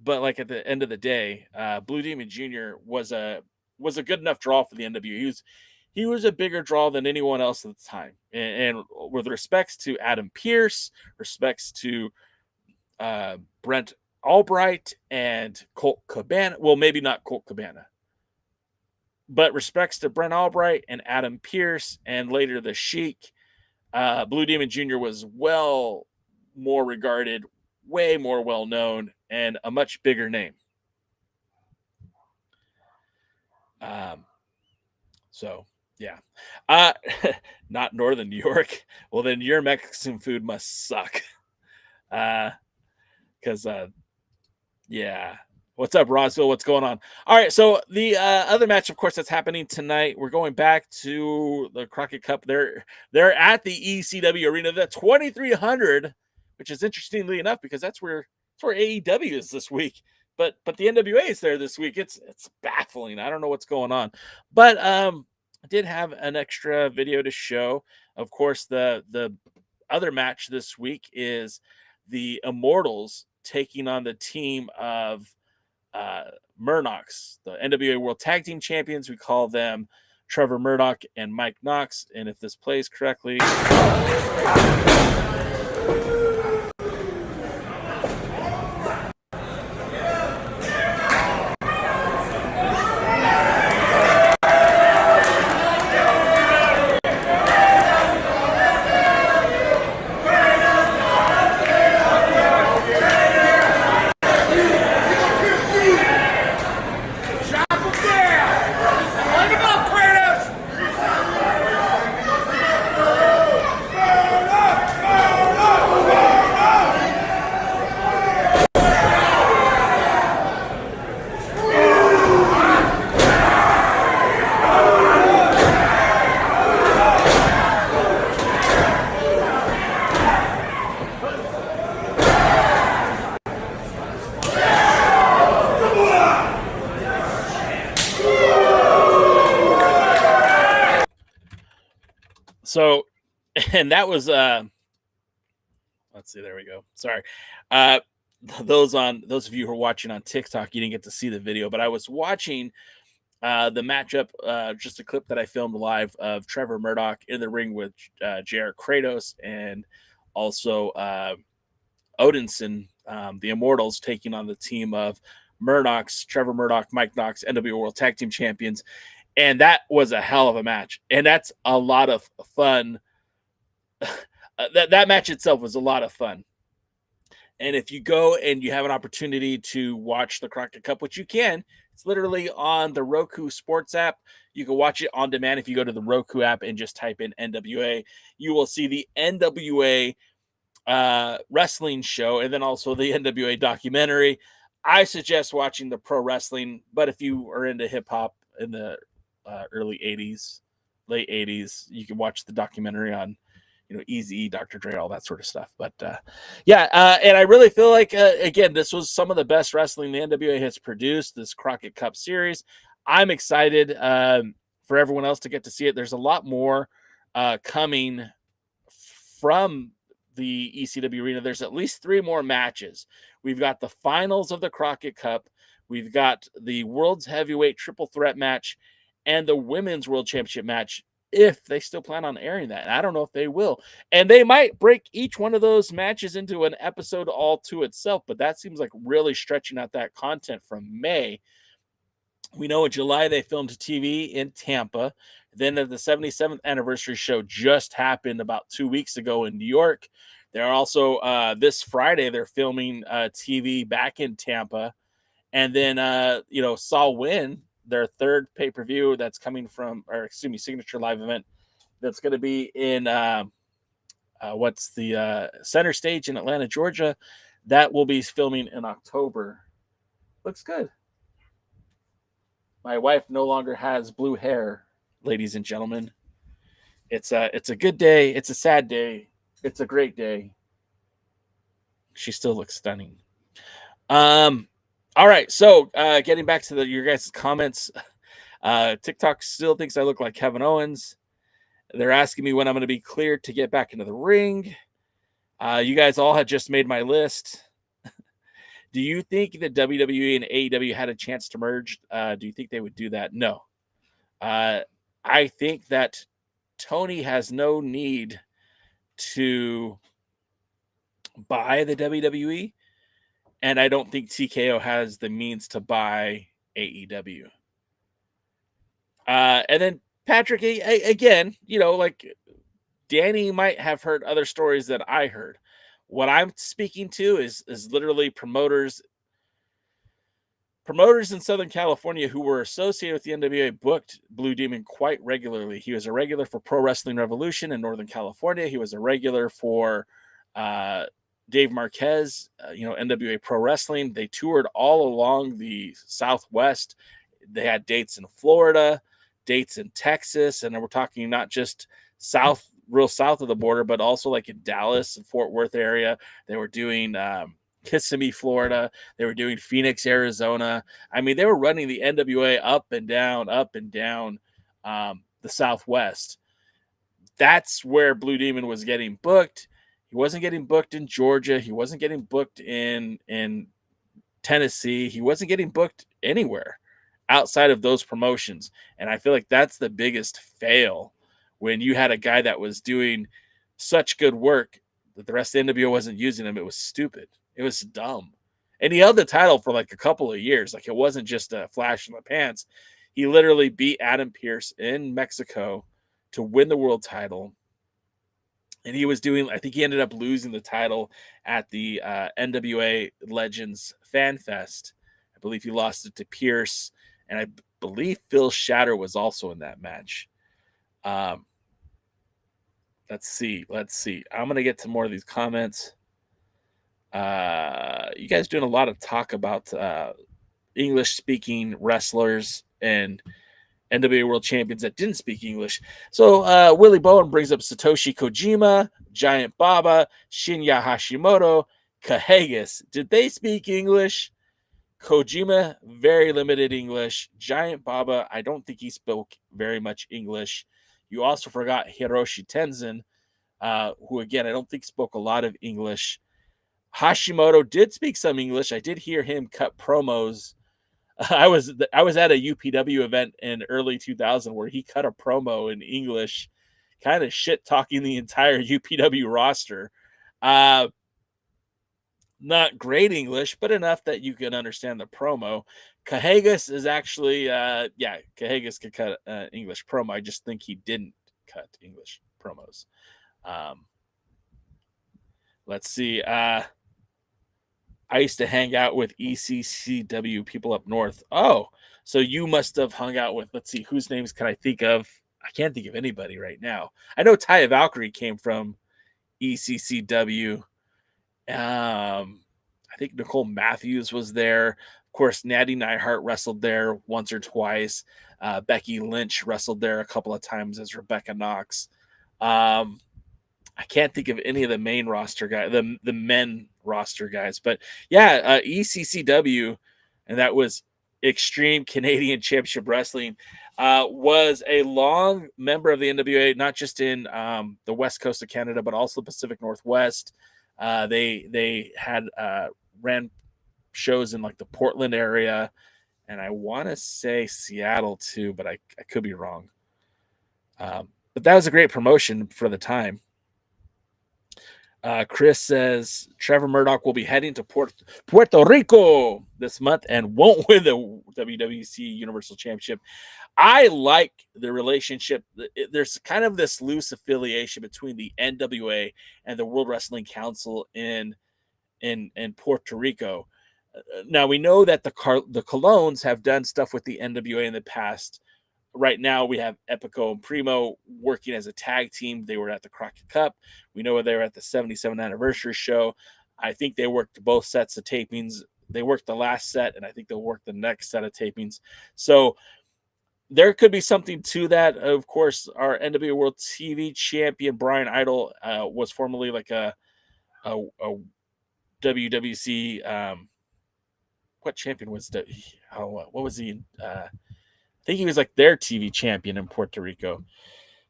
but like at the end of the day, Blue Demon Jr. was a good enough draw for the NWA. He was a bigger draw than anyone else at the time. And with respects to Adam Pearce, respects to Brent Albright and Colt Cabana. Well, maybe not Colt Cabana, but respects to Brent Albright and Adam Pearce and later the Sheik. Blue Demon Jr. was well more regarded, way more well known, and a much bigger name. So yeah, not Northern New York. Well, then your Mexican food must suck. Because yeah. What's up, Roswell? What's going on? All right, so the other match, of course, that's happening tonight. We're going back to the Crockett Cup. They're at the ECW arena. The 2300, which is interestingly enough because that's where AEW is this week. But the NWA is there this week. It's baffling. I don't know what's going on. But I did have an extra video to show. Of course, the other match this week is the Immortals taking on the team of MURKNOX, the NWA World Tag Team Champions. We call them Trevor Murdoch and Mike Knox. And if this plays correctly, Light him up, Kratos! So, and that was let's see, there we go. Sorry. Those of you who are watching on TikTok, you didn't get to see the video, but I was watching the matchup, just a clip that I filmed live of Trevor Murdoch in the ring with JR Kratos and also Odinson, the Immortals, taking on the team of MURKNOX, Trevor Murdoch, Mike Knox, NWA World Tag Team Champions. And that was a hell of a match. And that's a lot of fun. That match itself was a lot of fun. And if you go and you have an opportunity to watch the Crockett Cup, which you can, it's literally on the Roku Sports app. You can watch it on demand if you go to the Roku app and just type in NWA. You will see the NWA wrestling show and then also the NWA documentary. I suggest watching the pro wrestling, but if you are into hip hop in the early 80s, late 80s, you can watch the documentary on, Eazy-E, Dr. Dre, all that sort of stuff. But and I really feel like, again, this was some of the best wrestling the NWA has produced, this Crockett Cup series. I'm excited for everyone else to get to see it. There's a lot more coming from the ECW arena. There's at least 3 more matches. We've got the finals of the Crockett Cup. We've got the World's Heavyweight Triple Threat match and the Women's World Championship match if they still plan on airing that. And I don't know if they will. And they might break each one of those matches into an episode all to itself, but that seems like really stretching out that content from May. We know in July they filmed TV in Tampa. Then the 77th anniversary show just happened about 2 weeks ago in New York. They're also this Friday they're filming TV back in Tampa, and then Saw Win, their third pay-per-view that's coming from, or excuse me, Signature Live event that's going to be in what's the Center Stage in Atlanta, Georgia. That will be filming in October. Looks good. My wife no longer has blue hair, ladies and gentlemen. It's a good day. It's a sad day. It's a great day. She still looks stunning. All right. So getting back to your guys' comments, TikTok still thinks I look like Kevin Owens. They're asking me when I'm going to be cleared to get back into the ring. You guys all had just made my list. Do you think that WWE and AEW had a chance to merge? Do you think they would do that? No. I think that Tony has no need to buy the WWE, and I don't think TKO has the means to buy AEW. And then Patrick, again, like Danny might have heard other stories that I heard. What I'm speaking to is literally promoters in Southern California who were associated with the NWA booked Blue Demon quite regularly. He was a regular for Pro Wrestling Revolution in Northern California. He was a regular for Dave Marquez, NWA Pro Wrestling. They toured all along the Southwest. They had dates in Florida, dates in Texas, and we're talking not just real south of the border, but also like in Dallas and Fort Worth area. They were doing Kissimmee, Florida. They were doing Phoenix, Arizona. I mean, they were running the NWA up and down the Southwest. That's where Blue Demon was getting booked. He wasn't getting booked in Georgia. He wasn't getting booked in Tennessee. He wasn't getting booked anywhere outside of those promotions. And I feel like that's the biggest fail when you had a guy that was doing such good work that the rest of the NWO wasn't using him. It was stupid. It was dumb. And he held the title for like a couple of years. Like, it wasn't just a flash in the pants. He literally beat Adam Pearce in Mexico to win the world title. And he was doing, I think he ended up losing the title at the NWA Legends Fan Fest. I believe he lost it to Pearce. And I believe Phil Shatter was also in that match. Let's see. I'm going to get to more of these comments. You guys doing a lot of talk about English-speaking wrestlers and NWA World Champions that didn't speak English. So Willie Bowen brings up Satoshi Kojima, Giant Baba, Shinya Hashimoto, Kahagas. Did they speak English? Kojima, very limited English. Giant Baba, I don't think he spoke very much English. You also forgot Hiroshi Tenzin, who, again, I don't think spoke a lot of English. Hashimoto did speak some English. I did hear him cut promos. I was at a UPW event in early 2000 where he cut a promo in English, kind of shit talking the entire UPW roster. Not great English, but enough that you can understand the promo. Kahagas is actually, Kahagas could cut English promo. I just think he didn't cut English promos. Let's see. I used to hang out with ECCW people up north. Oh, so you must have hung out with, let's see, whose names can I think of? I can't think of anybody right now. I know Taya Valkyrie came from ECCW. I think Nicole Matthews was there. Of course, Natty Neidhart wrestled there once or twice. Becky Lynch wrestled there a couple of times as Rebecca Knox. I can't think of any of the main roster guys, the men roster guys, but yeah, ECCW, and that was Extreme Canadian Championship Wrestling, was a long member of the NWA, not just in the West Coast of Canada, but also the Pacific Northwest. They had ran shows in like the Portland area, and I want to say Seattle too, but I could be wrong. But that was a great promotion for the time. Chris says Trevor Murdoch will be heading to Puerto Rico this month and won't win the WWC Universal Championship. I like the relationship. There's kind of this loose affiliation between the NWA and the World Wrestling Council in Puerto Rico. Now we know that the Colognes have done stuff with the NWA in the past. Right now, we have Epico and Primo working as a tag team. They were at the Crockett Cup. We know they were at the 77th anniversary show. I think they worked both sets of tapings. They worked the last set, and I think they'll work the next set of tapings. So there could be something to that. Of course, our NWA World TV champion, Brian Idol, was formerly like a WWC. What champion was that? What was he? I think he was like their TV champion in Puerto Rico.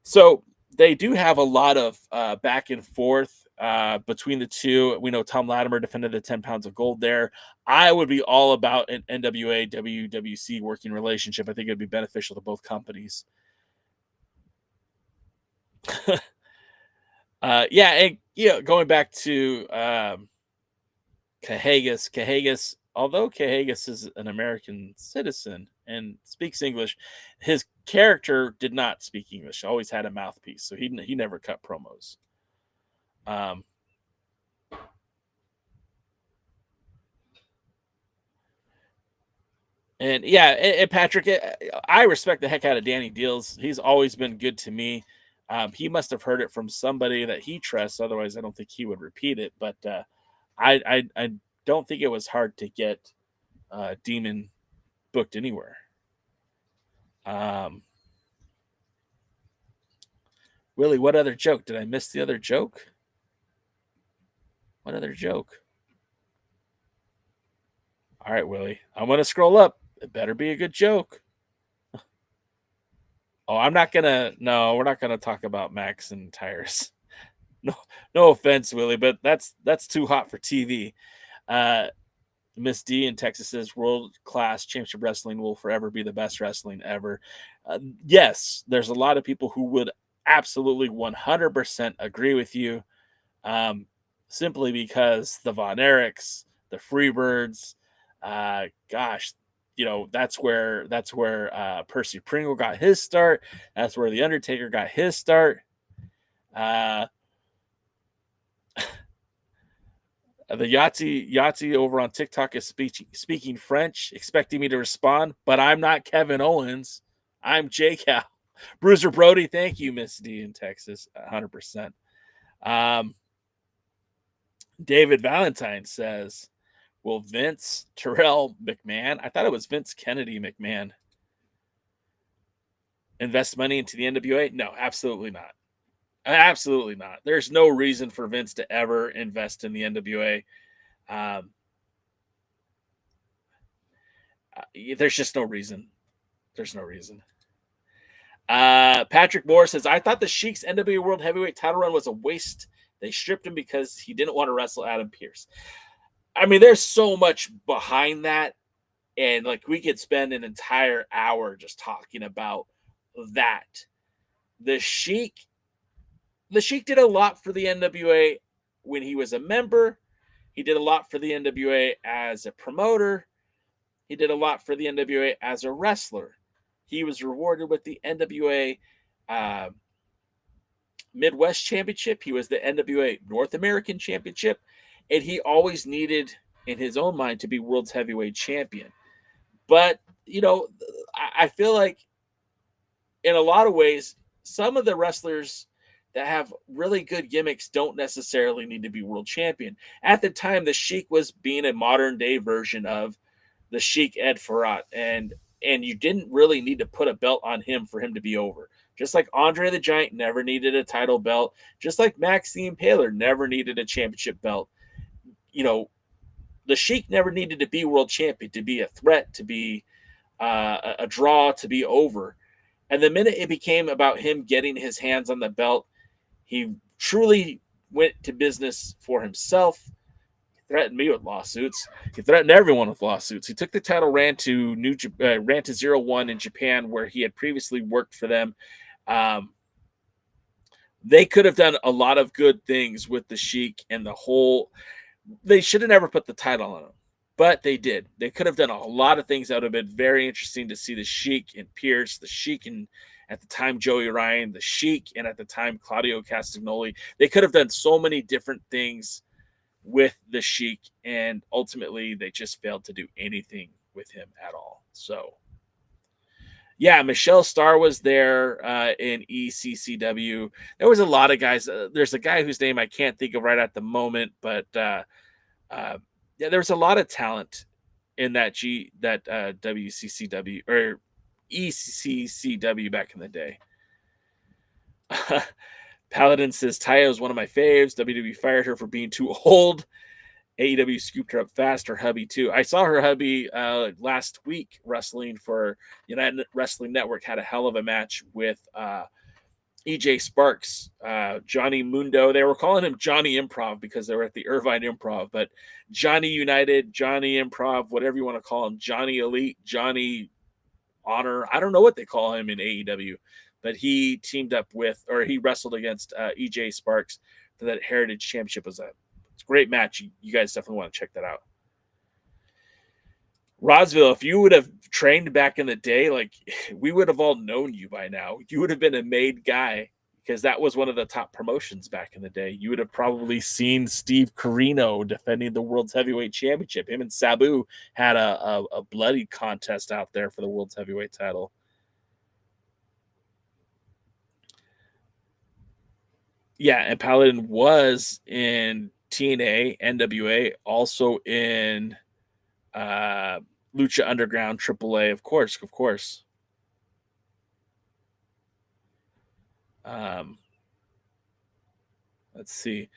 So they do have a lot of back and forth between the two. We know Tom Latimer defended the 10 pounds of gold there. I would be all about an NWA WWC working relationship. I think it would be beneficial to both companies. And going back to Cahagas, although Cahagas is an American citizen and speaks English, his character did not speak English. Always had a mouthpiece, so he never cut promos. And Patrick, I respect the heck out of Danny Deals. He's always been good to me. He must have heard it from somebody that he trusts. Otherwise, I don't think he would repeat it. But I don't think it was hard to get Demon booked anywhere. Willie, what other joke? Did I miss the other joke? What other joke? All right, Willie. I'm going to scroll up. It better be a good joke. We're not going to talk about Max and tires. No offense, Willie, but that's too hot for TV. Miss D in Texas says world-class championship wrestling will forever be the best wrestling ever. Yes, there's a lot of people who would absolutely 100% agree with you, simply because the Von Erichs, the Freebirds, that's where Percy Pringle got his start. That's where The Undertaker got his start. The Yahtzee over on TikTok is speaking French, expecting me to respond, but I'm not Kevin Owens. I'm J-Cal. Bruiser Brody, thank you, Miss D in Texas, 100%. David Valentine says, will Vince Terrell McMahon, I thought it was Vince Kennedy McMahon, invest money into the NWA? No, absolutely not. Absolutely not. There's no reason for Vince to ever invest in the NWA. There's just no reason. There's no reason. Patrick Moore says, I thought the Sheik's NWA World Heavyweight title run was a waste. They stripped him because he didn't want to wrestle Adam Pearce. I mean, there's so much behind that. And like we could spend an entire hour just talking about that. The Sheik did a lot for the NWA when he was a member. He did a lot for the NWA as a promoter. He did a lot for the NWA as a wrestler. He was rewarded with the NWA Midwest Championship. He was the NWA North American Championship. And he always needed, in his own mind, to be World's Heavyweight Champion. But, I feel like in a lot of ways, some of the wrestlers that have really good gimmicks don't necessarily need to be world champion. At the time, the Sheik was being a modern day version of the Sheik Ed Farrat, and you didn't really need to put a belt on him for him to be over. Just like Andre the Giant never needed a title belt, just like Max the Impaler never needed a championship belt. The Sheik never needed to be world champion, to be a threat, to be a draw, to be over. And the minute it became about him getting his hands on the belt, he truly went to business for himself. He threatened me with lawsuits. He threatened everyone with lawsuits. He took the title, ran to 01 in Japan, where he had previously worked for them. They could have done a lot of good things with the Sheik and the whole. They should have never put the title on him, but they did. They could have done a lot of things that would have been very interesting to see the Sheik and Pierce, the Sheik and at the time Joey Ryan, the Sheik, and at the time Claudio Castagnoli. They could have done so many different things with the Sheik, and ultimately they just failed to do anything with him at all. So, yeah, Michelle Starr was there in ECCW. There was a lot of guys. There's a guy whose name I can't think of right at the moment, but yeah, there was a lot of talent in that WCCW or ECCW back in the day. Paladin says Taya is one of my faves. WWE fired her for being too old. AEW scooped her up fast. Her hubby too. I saw her hubby last week wrestling for United Wrestling Network. Had a hell of a match with EJ Sparks, Johnny Mundo. They were calling him Johnny Improv because they were at the Irvine Improv, but Johnny United, Johnny Improv, whatever you want to call him, Johnny Elite, Johnny Honor. I don't know what they call him in AEW, but he teamed up with, or he wrestled against EJ Sparks for that Heritage Championship. It's a great match. You guys definitely want to check that out. Rosville, if you would have trained back in the day, like we would have all known you by now. You would have been a made guy because that was one of the top promotions back in the day. You would have probably seen Steve Corino defending the World's Heavyweight Championship. Him and Sabu had a bloody contest out there for the World's Heavyweight title. Yeah, and Paladin was in TNA, NWA, also in Lucha Underground, AAA, of course. Let's see.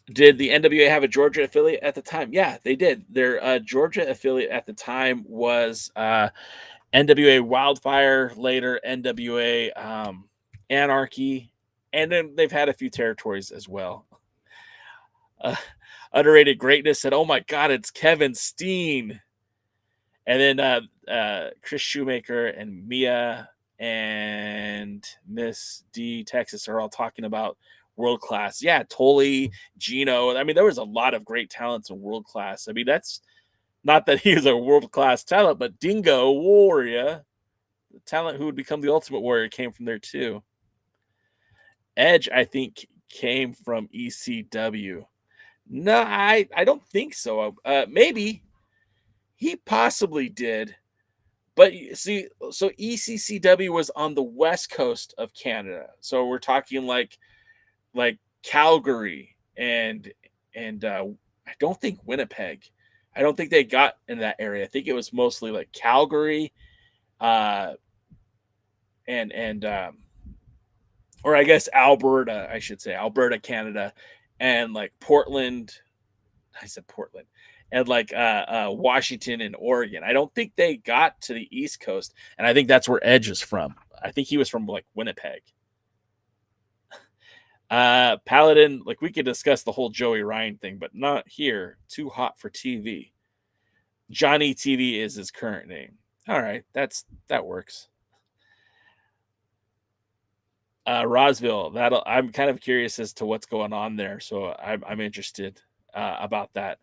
Did the NWA have a Georgia affiliate at the time? Yeah, they did. Their Georgia affiliate at the time was NWA Wildfire, later NWA Anarchy, and then they've had a few territories as well. Underrated Greatness said, "Oh my God, it's Kevin Steen." And then Chris Shoemaker and Mia and Miss D Texas are all talking about World Class. Yeah, Tully, Gino. I mean, there was a lot of great talents in World Class. I mean, that's not that he was a world class talent, but Dingo Warrior, the talent who would become the Ultimate Warrior, came from there too. Edge, I think, came from ECW. No, I don't think so. Maybe he possibly did, but see, so ECCW was on the west coast of Canada, so we're talking like Calgary and I don't think Winnipeg. I don't think they got in that area. I think it was mostly like Calgary, and or I guess Alberta, I should say Alberta, Canada, and like Portland. I said Portland. And like Washington and Oregon. I don't think they got to the East Coast, and I think that's where Edge is from. I think he was from like Winnipeg. Paladin, like we could discuss the whole Joey Ryan thing, but not here. Too hot for TV. Johnny TV is his current name. All right, that works. Rosville, I'm kind of curious as to what's going on there, so I'm interested about that.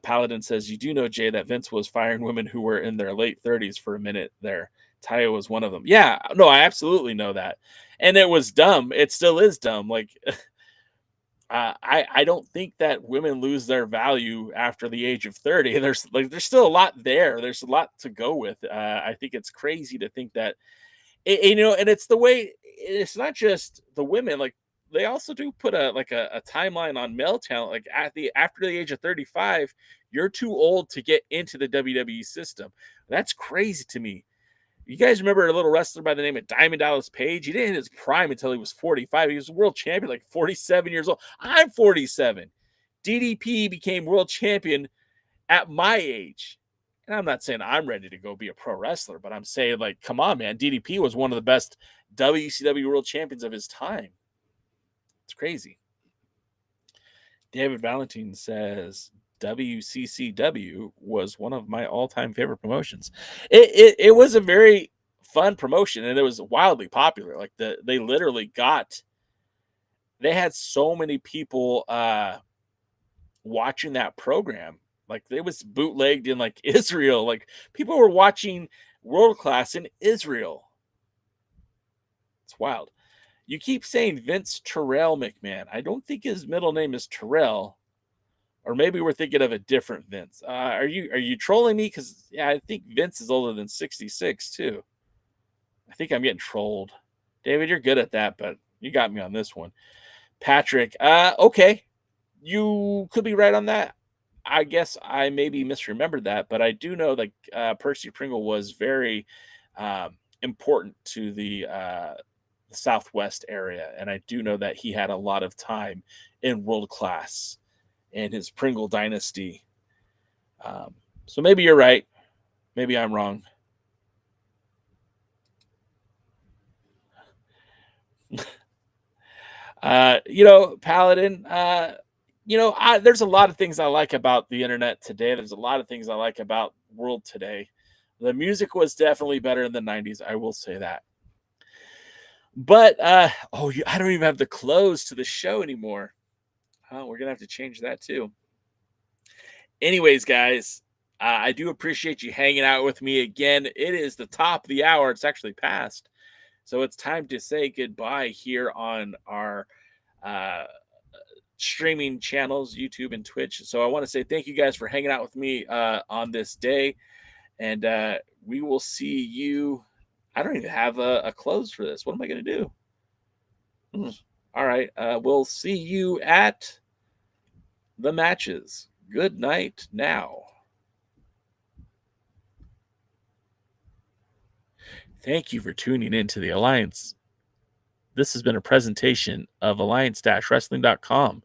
Paladin says, "You do know, Jay, that Vince was firing women who were in their late 30s for a minute there. Taya was one of them." Yeah, no, I absolutely know that. And it was dumb. It still is dumb. Like, I don't think that women lose their value after the age of 30. There's still a lot there. There's a lot to go with. I think it's crazy to think that, and it's the way, it's not just the women, like, they also do put a timeline on male talent. Like after the age of 35, you're too old to get into the WWE system. That's crazy to me. You guys remember a little wrestler by the name of Diamond Dallas Page? He didn't hit his prime until he was 45. He was a world champion, like 47 years old. I'm 47. DDP became world champion at my age. And I'm not saying I'm ready to go be a pro wrestler, but I'm saying, like, come on, man. DDP was one of the best WCW world champions of his time. It's crazy. David Valentine says WCCW was one of my all-time favorite promotions. It was a very fun promotion, and it was wildly popular. Like they literally they had so many people watching that program. Like it was bootlegged in like Israel. Like people were watching World Class in Israel. It's wild. You keep saying Vince Terrell McMahon. I don't think his middle name is Terrell, or maybe we're thinking of a different Vince. Are you trolling me? Because yeah, I think Vince is older than 66 too. I think I'm getting trolled. David, you're good at that, but you got me on this one. Patrick, okay, you could be right on that. I guess I maybe misremembered that, but I do know that Percy Pringle was very important to the Southwest area, and I do know that he had a lot of time in World Class and his Pringle dynasty. So maybe you're right. Maybe I'm wrong. Paladin, there's a lot of things I like about the internet today. There's a lot of things I like about world today. The music was definitely better in the 90s. I will say that. But, I don't even have the close to the show anymore. Oh, we're going to have to change that too. Anyways, guys, I do appreciate you hanging out with me again. It is the top of the hour. It's actually past. So it's time to say goodbye here on our streaming channels, YouTube and Twitch. So I want to say thank you guys for hanging out with me on this day. And we will see you. I don't even have a close for this. What am I going to do? All right. We'll see you at the matches. Good night now. Thank you for tuning in to the Alliance. This has been a presentation of alliance-wrestling.com.